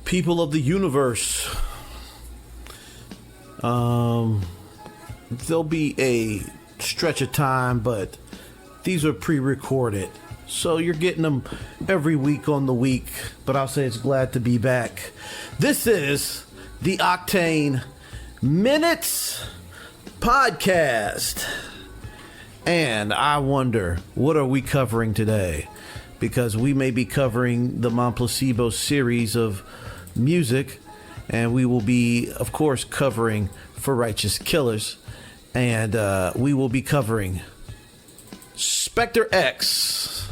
People of the universe. There'll be a stretch of time, but these are pre-recorded. So you're getting them every week on the week. But I'll say it's glad to be back. This is the Oktane Minutes podcast. And I wonder, what are we covering today? Because we may be covering the Mon Placebo series of music. And we will be, of course, covering For Righteous Killers. And we will be covering Specter X,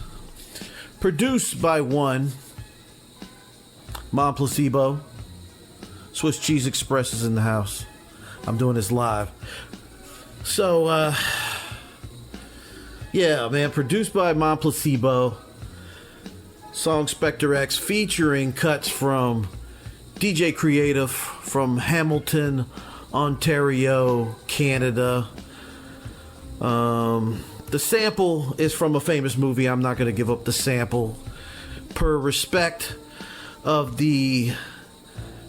produced by one Mon Placebo. Swiss Cheese Express is in the house. I'm doing this live. So, yeah, man, produced by Mon Placebo. Song Specter X featuring cuts from DJ Creative from Hamilton, Ontario, Canada. The sample is from a famous movie. I'm not going to give up the sample per respect of the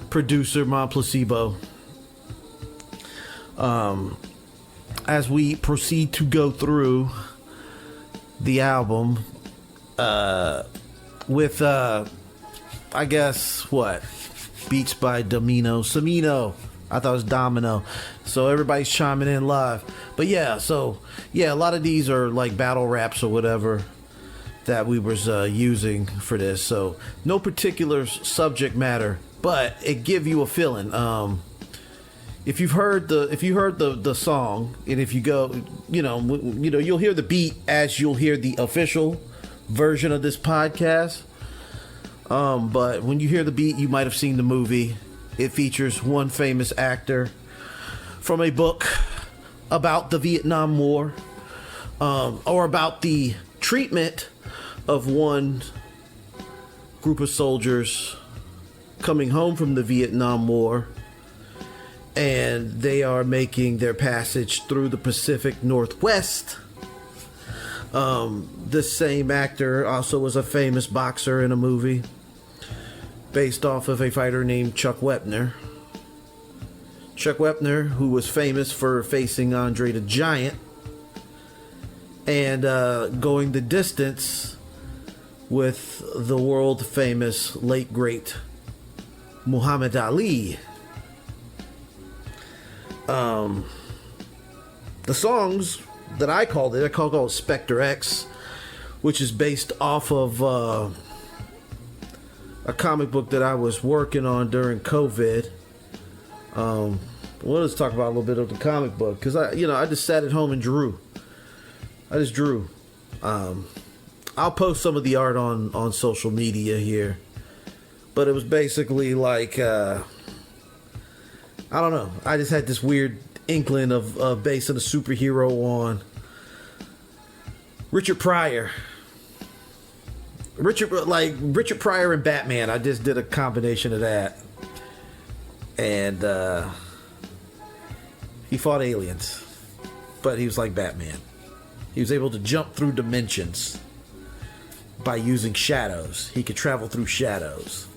producer, Mon Placebo. As we proceed to go through the album with, I guess, what? Beats by Samino. I thought it was Domino. So everybody's chiming in live. But yeah, a lot of these are like battle raps or whatever that we was using for this. So no particular subject matter, but it give you a feeling. If you heard the song, and if you go, you'll hear the beat as you'll hear the official version of this podcast. But when you hear the beat, you might have seen the movie. It features one famous actor from a book about the Vietnam War, or about the treatment of one group of soldiers coming home from the Vietnam War, and they are making their passage through the Pacific Northwest. This same actor also was a famous boxer in a movie based off of a fighter named Chuck Wepner. Chuck Wepner, who was famous for facing Andre the Giant and going the distance with the world famous late great Muhammad Ali. The songs that I called it Specter X, which is based off of a comic book that I was working on during COVID. Let's talk about a little bit of the comic book, because I just sat at home and drew. I just drew. I'll post some of the art on social media here, but it was basically like I don't know. I just had this weird inkling of basing a superhero on Richard Pryor. Richard Pryor and Batman. I just did a combination of that. And he fought aliens. But he was like Batman. He was able to jump through dimensions by using shadows. He could travel through shadows.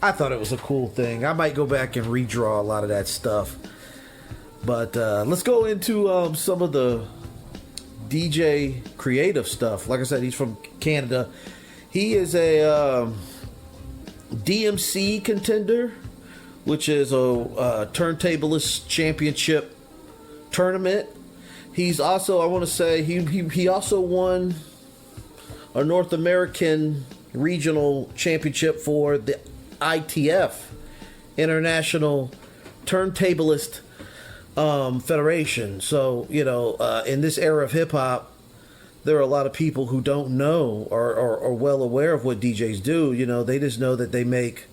I thought it was a cool thing. I might go back and redraw a lot of that stuff. But let's go into some of the DJ Creative stuff. Like I said, he's from Canada. He is a DMC contender, which is a turntablist championship tournament. He's also, I want to say, he also won a North American regional championship for the ITF, International Turntablist Federation. So, in this era of hip hop, there are a lot of people who don't know or are well aware of what DJs do. They just know that they make,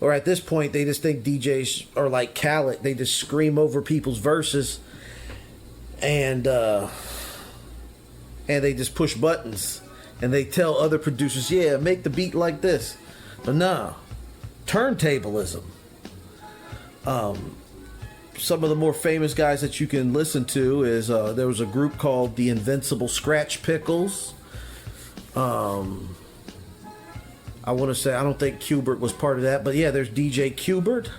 or at this point, they just think DJs are like Khaled. They just scream over people's verses and they just push buttons and they tell other producers, yeah, make the beat like this. But no, turntablism. Some of the more famous guys that you can listen to is there was a group called the Invincible Scratch Pickles. I want to say, I don't think Qbert was part of that, but yeah, there's DJ Qbert.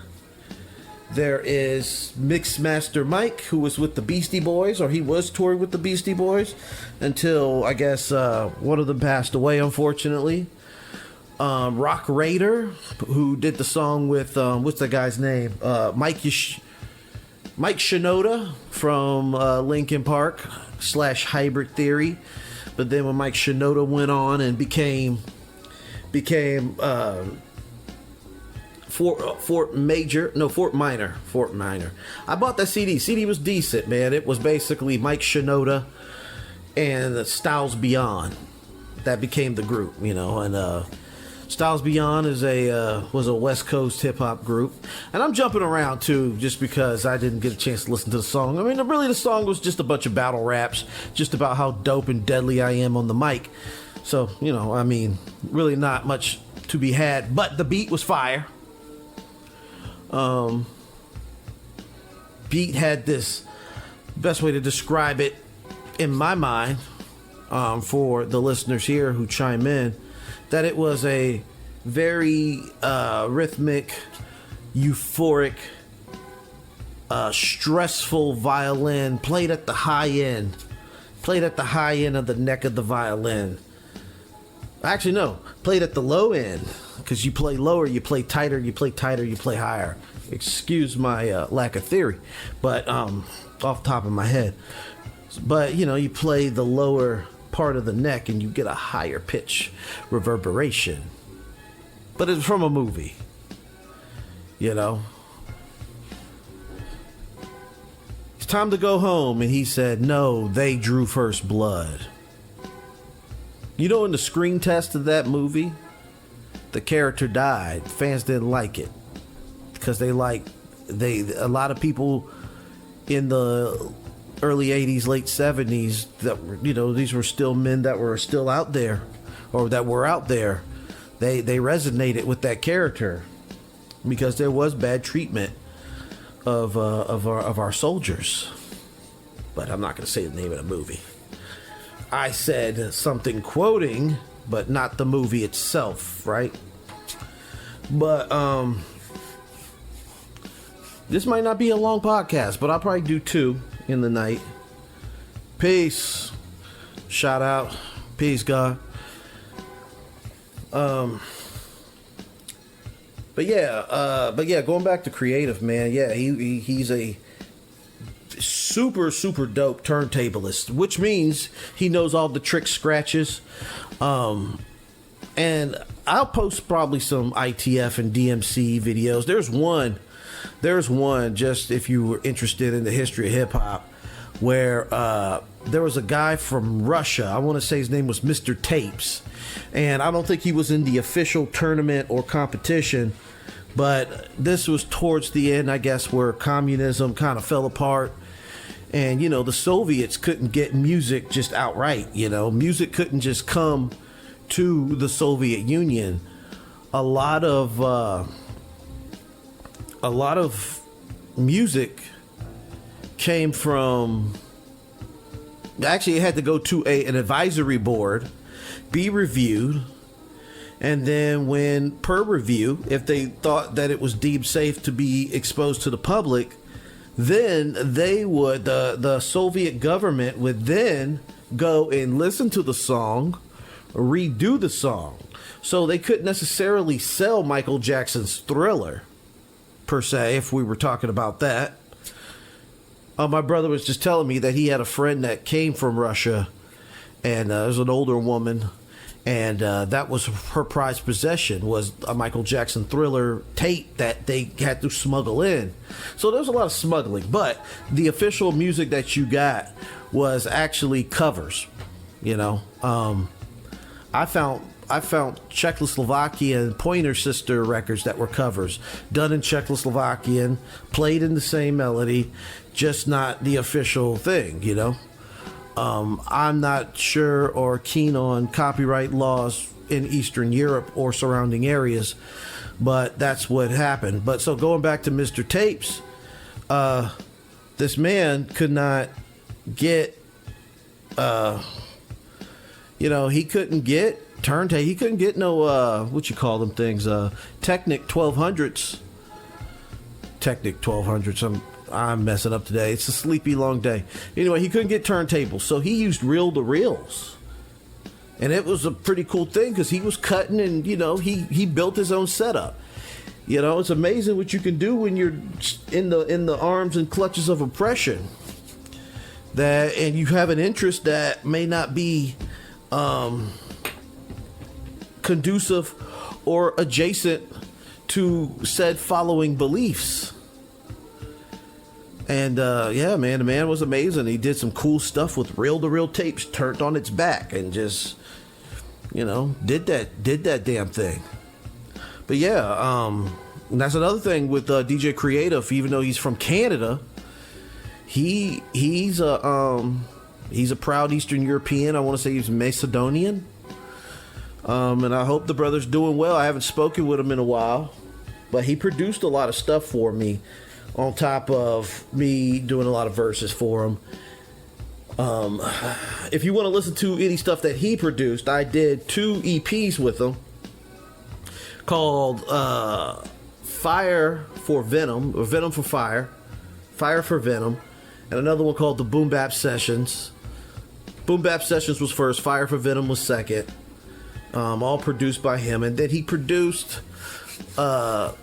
There is Mixmaster Mike, who was with the Beastie Boys, or he was touring with the Beastie Boys until, I guess, one of them passed away, unfortunately. Rock Raider, who did the song with, what's the guy's name? Mike Shinoda from Linkin Park / Hybrid Theory. But then when Mike Shinoda went on and became Fort Minor. I bought that CD. CD was decent, man. It was basically Mike Shinoda and Styles Beyond. That became the group, you know. And Styles Beyond was a West Coast hip hop group. And I'm jumping around too, just because I didn't get a chance to listen to the song. I mean, really, the song was just a bunch of battle raps, just about how dope and deadly I am on the mic. So, you know, I mean, really not much to be had. But the beat was fire. Beat had this, best way to describe it in my mind, for the listeners here who chime in, that it was a very rhythmic, euphoric, stressful violin played at the high end of the neck of the violin. Actually, no, played at the low end, because you play lower, you play tighter, you play higher. Excuse my lack of theory, but off the top of my head. But, you know, you play the lower part of the neck and you get a higher pitch reverberation. But it's from a movie, you know. It's time to go home, and he said, no, they drew first blood. You know, in the screen test of that movie, the character died. Fans didn't like it because a lot of people in the early 80s, late 70s, that were, you know, these were still men that were still out there, or that were out there. They resonated with that character because there was bad treatment of our soldiers. But I'm not going to say the name of the movie. I said something quoting, but not the movie itself, right? But this might not be a long podcast, but I'll probably do 2 in the night. Peace. Shout out. Peace, God. But yeah, going back to creative, man. Yeah, he's a super dope turntablist, which means he knows all the trick scratches. And I'll post probably some ITF and DMC videos. There's one, just if you were interested in the history of hip hop, where there was a guy from Russia. I want to say his name was Mr. Tapes, and I don't think he was in the official tournament or competition, but this was towards the end, I guess, where communism kind of fell apart. And, you know, the Soviets couldn't get music just outright, you know. Music couldn't just come to the Soviet Union. A lot of music came from... Actually, it had to go to an advisory board, be reviewed, and then when per review, if they thought that it was deemed safe to be exposed to the public, then they would, the Soviet government would then go and listen to the song, redo the song. So they couldn't necessarily sell Michael Jackson's Thriller, per se, if we were talking about that. My brother was just telling me that he had a friend that came from Russia, and it was an older woman, and that was her prized possession, was a Michael Jackson Thriller tape that they had to smuggle in. So there was a lot of smuggling, but the official music that you got was actually covers, you know. I found Czechoslovakian and Pointer Sister records that were covers, done in Czechoslovakian, played in the same melody, just not the official thing, you know. I'm not sure or keen on copyright laws in Eastern Europe or surrounding areas, but that's what happened. But so going back to Mr. Tapes, this man could not get, he couldn't get turntable. He couldn't get no what you call them things, Technic 1200s. Technic 1200s. I'm messing up today. It's a sleepy long day. Anyway, he couldn't get turntables, so he used reel-to-reels. And it was a pretty cool thing because he was cutting and, he built his own setup. It's amazing what you can do when you're in the arms and clutches of oppression. And you have an interest that may not be conducive or adjacent to said following beliefs. And the man was amazing. He did some cool stuff with reel-to-reel tapes turned on its back and just did that damn thing. But and that's another thing with DJ Creative. Even though he's from Canada, he's a proud Eastern European. I want to say he's Macedonian. And I hope the brother's doing well. I haven't spoken with him in a while, but he produced a lot of stuff for me, on top of me doing a lot of verses for him. If you want to listen to any stuff that he produced, I did 2 EPs with him called Fire for Venom, or Venom for Fire, Fire for Venom, and another one called the Boom Bap Sessions. Boom Bap Sessions was first, Fire for Venom was second. All produced by him. And then he produced a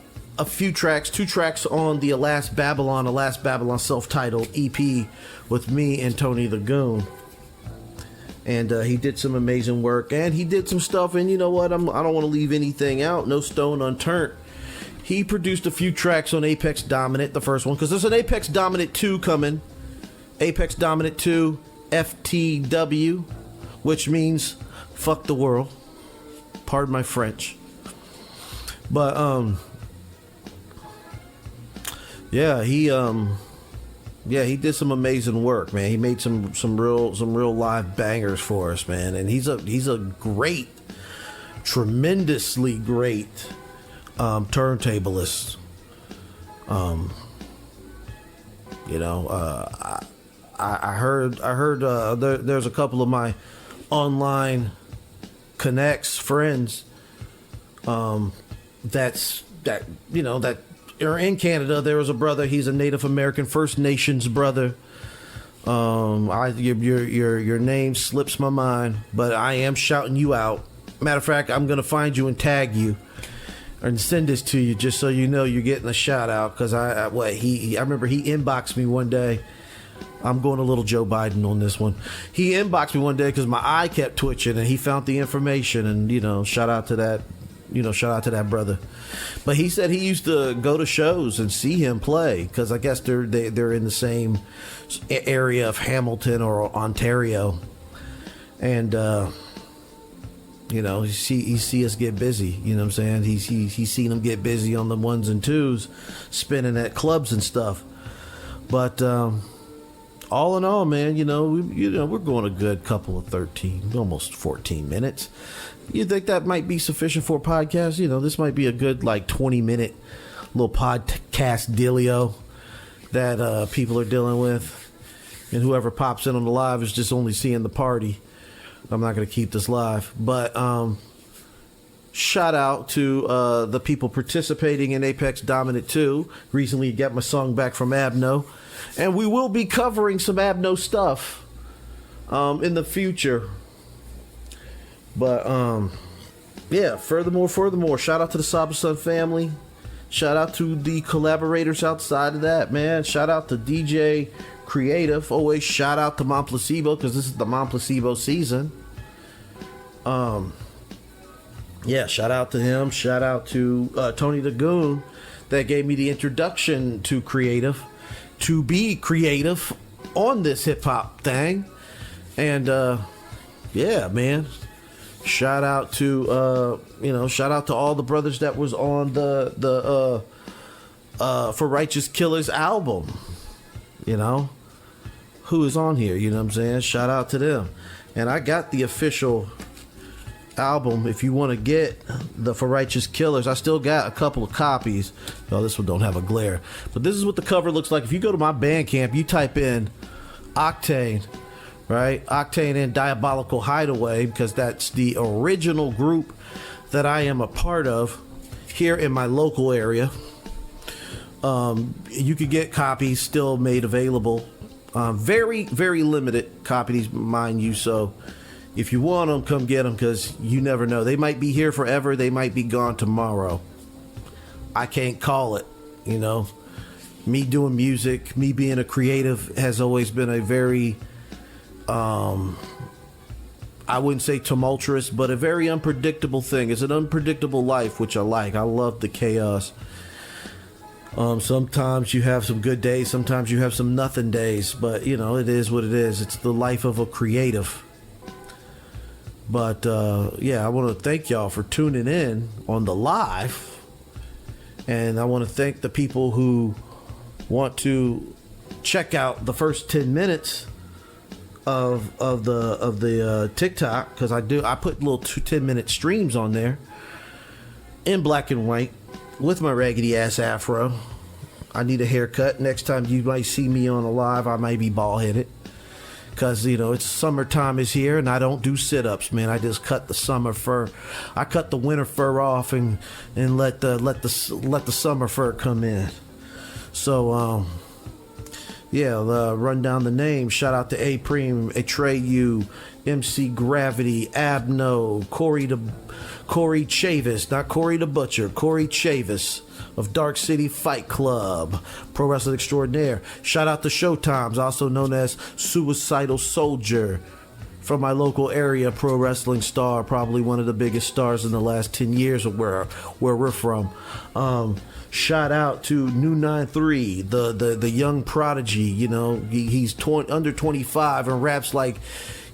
few tracks, 2 tracks on the Last Babylon self-titled EP with me and Tony the Goon. And he did some amazing work, and he did some stuff, and you know what, I don't want to leave anything out, no stone unturned. He produced a few tracks on Apex Dominant, the first one, because there's an Apex Dominant 2 coming. Apex Dominant 2 FTW, which means fuck the world. Pardon my French. But he did some amazing work, man. He made some real live bangers for us, man. And he's a great, tremendously great turntablist. I heard there's a couple of my online connects, friends, that are in Canada. There was a brother. He's a Native American First Nations brother. Your name slips my mind, but I am shouting you out. Matter of fact, I'm gonna find you and tag you, and send this to you just so you know you're getting a shout out. Because I remember he inboxed me one day. I'm going a little Joe Biden on this one. He inboxed me one day because my eye kept twitching, and he found the information. And shout out to that brother. But he said he used to go to shows and see him play because I guess they're in the same area of Hamilton or Ontario, and he see us get busy. You know what I'm saying? He's seen them get busy on the 1s and 2s, spinning at clubs and stuff. But all in all, man, we're going a good couple of 13, almost 14 minutes. You think that might be sufficient for a podcast? This might be a good 20-minute little podcast dealio that people are dealing with. And whoever pops in on the live is just only seeing the party. I'm not going to keep this live. But shout out to the people participating in Apex Dominant 2. Recently got my song back from Abno. And we will be covering some Abno stuff in the future. But furthermore, shout out to the Saba Sun family. Shout out to the collaborators outside of that, man. Shout out to DJ Creative. Always shout out to Mont Placebo because this is the Mont Placebo season. Shout out to him. Shout out to Tony the Goon that gave me the introduction to creative, to be creative on this hip hop thing. And man. Shout out to all the brothers that was on the For Righteous Killers album. Who is on here, you know what I'm saying? Shout out to them. And I got the official album. If you want to get the For Righteous Killers, I still got a couple of copies. Oh, this one don't have a glare. But this is what the cover looks like. If you go to my Bandcamp, you type in Oktane right? Octane and Diabolical Hideaway, because that's the original group that I am a part of here in my local area. You could get copies still made available. Very, very limited copies, mind you. So if you want them, come get them, because you never know. They might be here forever. They might be gone tomorrow. I can't call it, you know. Me doing music, me being a creative has always been a very, I wouldn't say tumultuous, but a very unpredictable thing. It's an unpredictable life, which I like. I love the chaos. Sometimes you have some good days, sometimes you have some nothing days, but you know, it is what it is. It's the life of a creative. But yeah, I want to thank y'all for tuning in on the live, and I want to thank the people who want to check out the first 10 minutes of the TikTok, because I put little 10-minute streams on there in black and white with my raggedy ass afro. I need a haircut. Next time you might see me on a live, I might be bald headed, because you know it's summertime is here, and I don't do sit-ups, man. I just cut the summer fur. I cut the winter fur off and let the summer fur come in. So yeah, run down the names. Shout out to A Preem, Atreyu, MC Gravity, Abno, Corey Chavis, not Corey the Butcher, Corey Chavis of Dark City Fight Club, Pro Wrestling Extraordinaire. Shout out to Showtimes, also known as Suicidal Soldier, from my local area, pro wrestling star, probably one of the biggest stars in the last 10 years of where we're from. Shout out to New 93, the young prodigy. You know, he's under 25 and raps like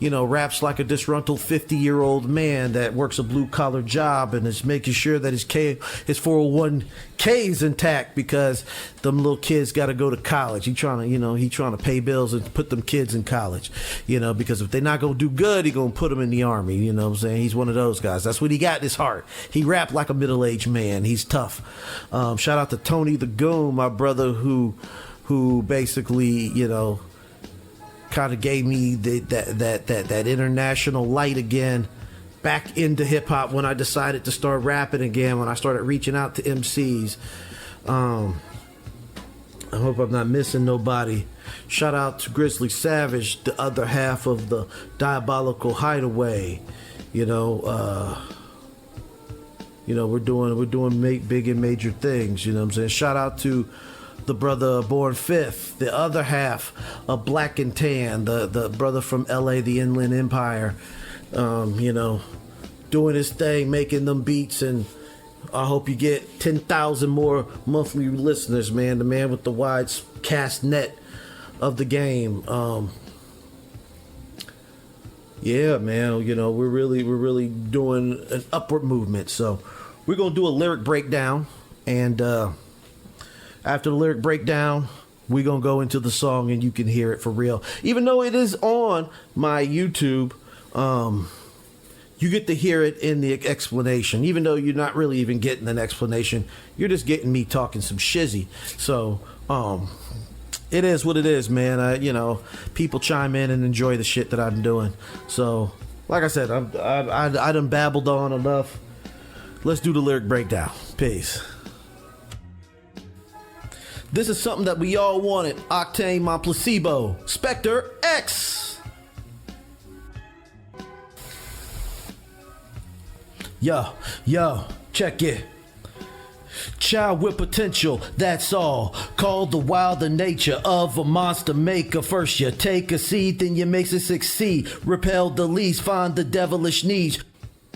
a disgruntled 50-year-old man that works a blue-collar job and is making sure that his 401k is intact, because them little kids got to go to college. He trying to pay bills and put them kids in college, you know, because if they're not going to do good, he going to put them in the army, you know what I'm saying? He's one of those guys. That's what he got in his heart. He rapped like a middle-aged man. He's tough. Shout out to Tony the Goon, my brother, who basically, you know, kind of gave me that international light again, back into hip hop when I decided to start rapping again, when I started reaching out to MCs. I hope I'm not missing nobody. Shout out to Grizzly Savage, the other half of the Diabolical Hideaway. You know, we're doing big and major things. You know what I'm saying? Shout out to the brother Born Fifth, the other half of Black and Tan, the brother from LA, the Inland Empire, you know, doing his thing, making them beats, and I hope you get 10,000 more monthly listeners, man. The man with the wide cast net of the game. Yeah, man, you know, we're really doing an upward movement. So we're gonna do a lyric breakdown, and after the lyric breakdown, we're going to go into the song and you can hear it for real. Even though it is on my YouTube, you get to hear it in the explanation. Even though you're not really even getting an explanation, you're just getting me talking some shizzy. So, it is what it is, man. You know, people chime in and enjoy the shit that I'm doing. So, like I said, I done babbled on enough. Let's do the lyric breakdown. Peace. This is something that we all wanted. Oktane, my placebo. Specter X. Yo, check it. Child with potential, that's all. Called the wilder nature of a monster maker. First you take a seed, then you make it succeed. Repel the least, find the devilish needs.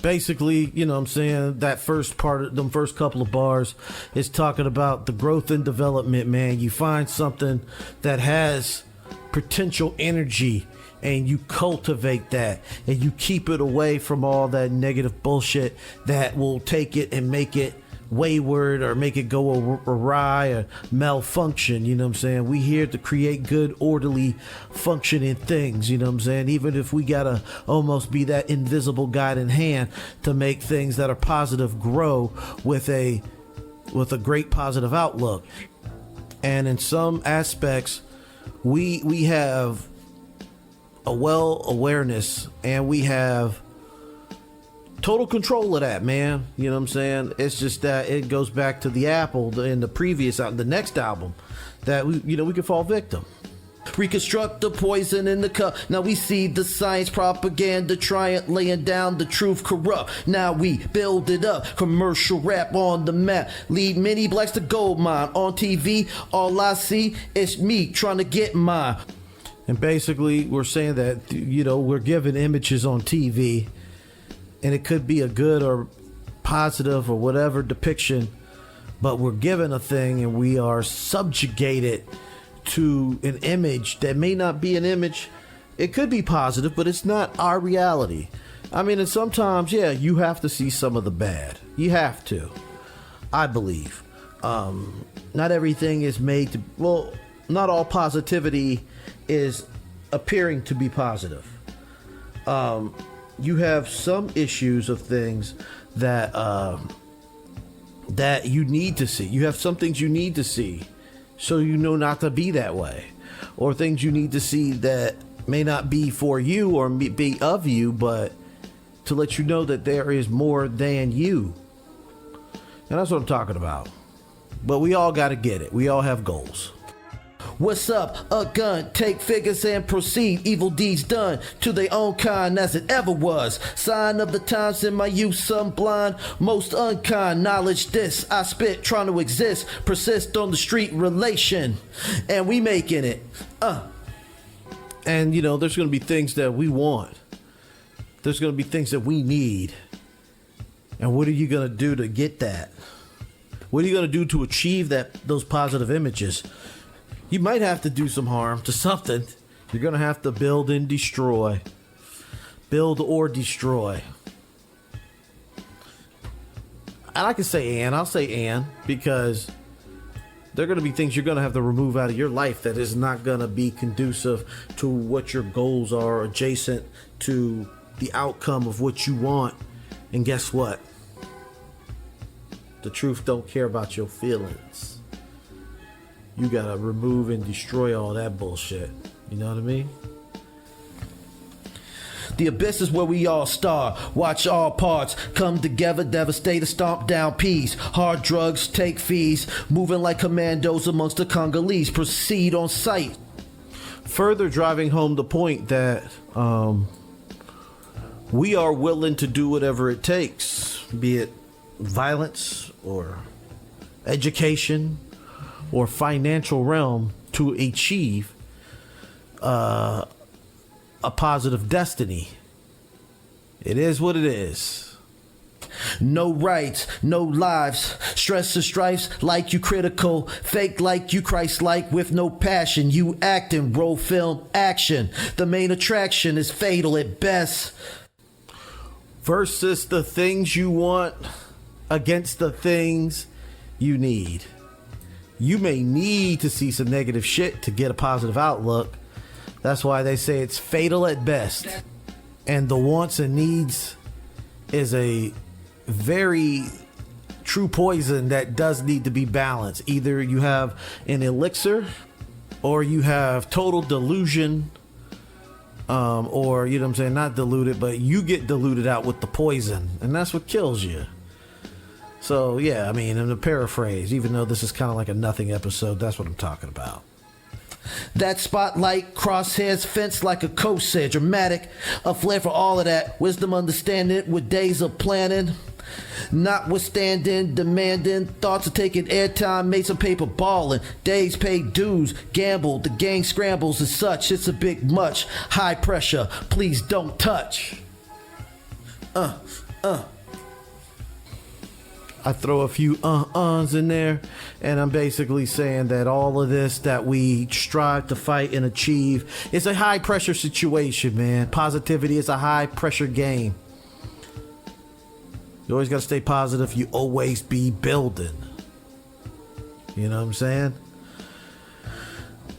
Basically, you know what I'm saying, that first part, them first couple of bars is talking about the growth and development, man. You find something that has potential energy and you cultivate that and you keep it away from all that negative bullshit that will take it and make it wayward or make it go awry or malfunction. You know what I'm saying? We here to create good, orderly, functioning things. You know what I'm saying? Even if we gotta almost be that invisible guiding hand to make things that are positive grow with a great positive outlook. And in some aspects, we have a well awareness, and we have total control of that, man. You know what I'm saying? It's just that it goes back to the Apple in the next album, that we could fall victim. Reconstruct the poison in the cup. Now we see the science propaganda trying laying down the truth corrupt. Now we build it up. Commercial rap on the map. Lead many blacks to gold mine. On TV, all I see is me trying to get mine. And basically, we're saying that, we're given images on TV, and it could be a good or positive or whatever depiction, but we're given a thing and we are subjugated to an image that may not be an image. It could be positive, but it's not our reality. I mean, and sometimes, you have to see some of the bad. You have to, I believe. Not everything is made to, not all positivity is appearing to be positive. You have some issues of things that you need to see. You have some things you need to see, so you know not to be that way, or things you need to see that may not be for you or be of you, but to let you know that there is more than you. And that's what I'm talking about. But we all got to get it. We all have goals. What's up? A gun, take figures and proceed. Evil deeds done to their own kind as it ever was. Sign of the times in my youth, some blind, most unkind. Knowledge this I spit, trying to exist, persist on the street relation, and we making it. And there's going to be things that we want. There's going to be things that we need. And what are you going to do to get that? What are you going to do to achieve those positive images? You might have to do some harm to something. You're going to have to build and destroy. Build or destroy. And I can say and. I'll say and, because there are going to be things you're going to have to remove out of your life that is not going to be conducive to what your goals are, adjacent to the outcome of what you want. And guess what? The truth don't care about your feelings. You gotta remove and destroy all that bullshit. You know what I mean? The abyss is where we all start. Watch all parts come together, devastate, stomp down peace. Hard drugs take fees, moving like commandos amongst the Congolese. Proceed on sight. Further driving home the point that we are willing to do whatever it takes, be it violence or education or financial realm, to achieve a positive destiny. It is what it is. No rights, no lives, stress and strifes like you critical, fake like you Christ-like with no passion. You acting, role film action. The main attraction is fatal at best. Versus the things you want against the things you need. You may need to see some negative shit to get a positive outlook. That's why they say it's fatal at best. And the wants and needs is a very true poison that does need to be balanced. Either you have an elixir or you have total delusion, or, you know what I'm saying, not diluted, but you get diluted out with the poison, and that's what kills you. So, yeah, I mean, in a paraphrase, even though this is kind of like a nothing episode, that's what I'm talking about. That spotlight, crosshairs, fence like a corsair, dramatic, a flair for all of that. Wisdom, understanding with days of planning. Notwithstanding, demanding, thoughts of taking airtime, made some paper balling. Days paid dues, gamble, the gang scrambles and such. It's a big much, high pressure, please don't touch. I throw a few uhs in there, and I'm basically saying that all of this that we strive to fight and achieve is a high pressure situation, man. Positivity is a high pressure game. You always got to stay positive. You always be building. You know what I'm saying?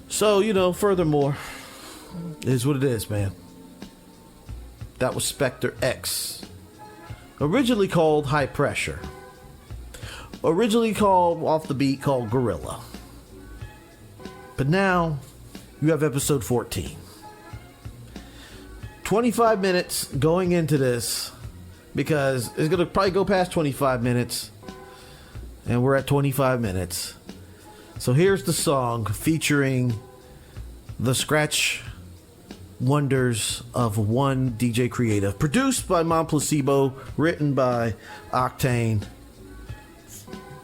So, furthermore, it is what it is, man. That was Specter X. Originally called High Pressure. Originally called Off the Beat, called Gorilla. But now you have episode 14. 25 minutes going into this because it's going to probably go past 25 minutes. And we're at 25 minutes. So here's the song featuring the scratch wonders of one DJ Creative. Produced by Mon Placebo, written by Oktane,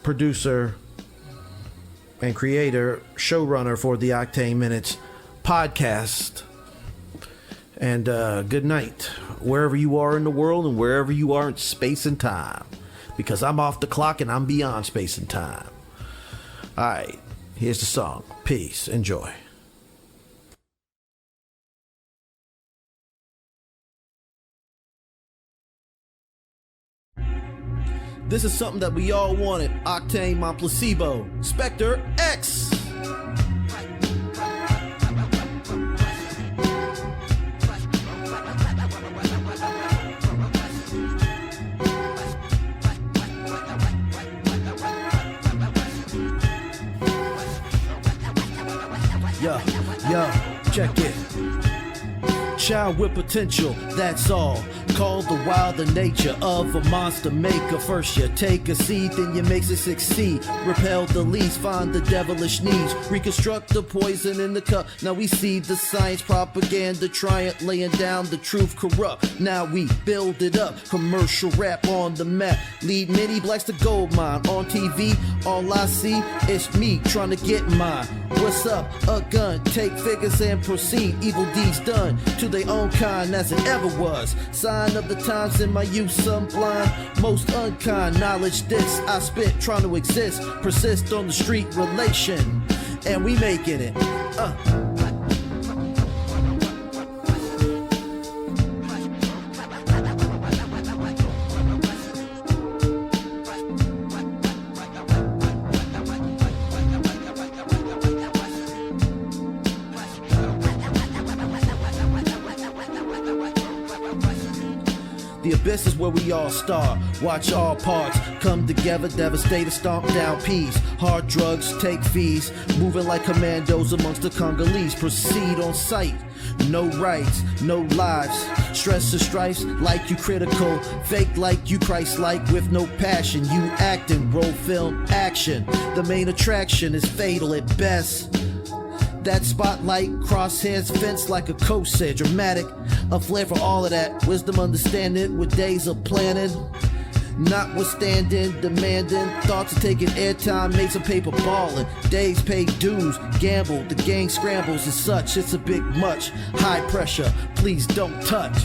producer and creator, showrunner for the Oktane Minutes podcast. And good night, wherever you are in the world and wherever you are in space and time. Because I'm off the clock and I'm beyond space and time. Alright, here's the song. Peace. Enjoy. This is something that we all wanted. Oktane, Mon Placebo, Specter X. Yo, check it. Child with potential, that's all. Called the wild the nature of a monster maker. First you take a seed, then you make it succeed. Repel the least, find the devilish needs. Reconstruct the poison in the cup. Now we see the science propaganda trying, laying down the truth corrupt. Now we build it up, commercial rap on the map. Lead many blacks to gold mine. On TV, all I see is me trying to get mine. What's up? A gun, take figures and proceed. Evil deeds done to their own kind as it ever was. Sign of the times in my youth, some blind, most unkind knowledge. This I spit trying to exist, persist on the street relation, and we making it. The abyss is where we all start. Watch all parts come together, devastate, stomp down peace. Hard drugs take fees, moving like commandos amongst the Congolese. Proceed on sight, no rights, no lives. Stress and strifes like you critical, fake like you Christ-like with no passion. You acting, roll film action. The main attraction is fatal at best. That spotlight, crosshairs, fence like a coach said, dramatic. A flair for all of that, wisdom, understanding with days of planning. Notwithstanding, demanding, thoughts of taking airtime, make some paper ballin'. Days pay dues, gamble, the gang scrambles and such. It's a big much, high pressure, please don't touch.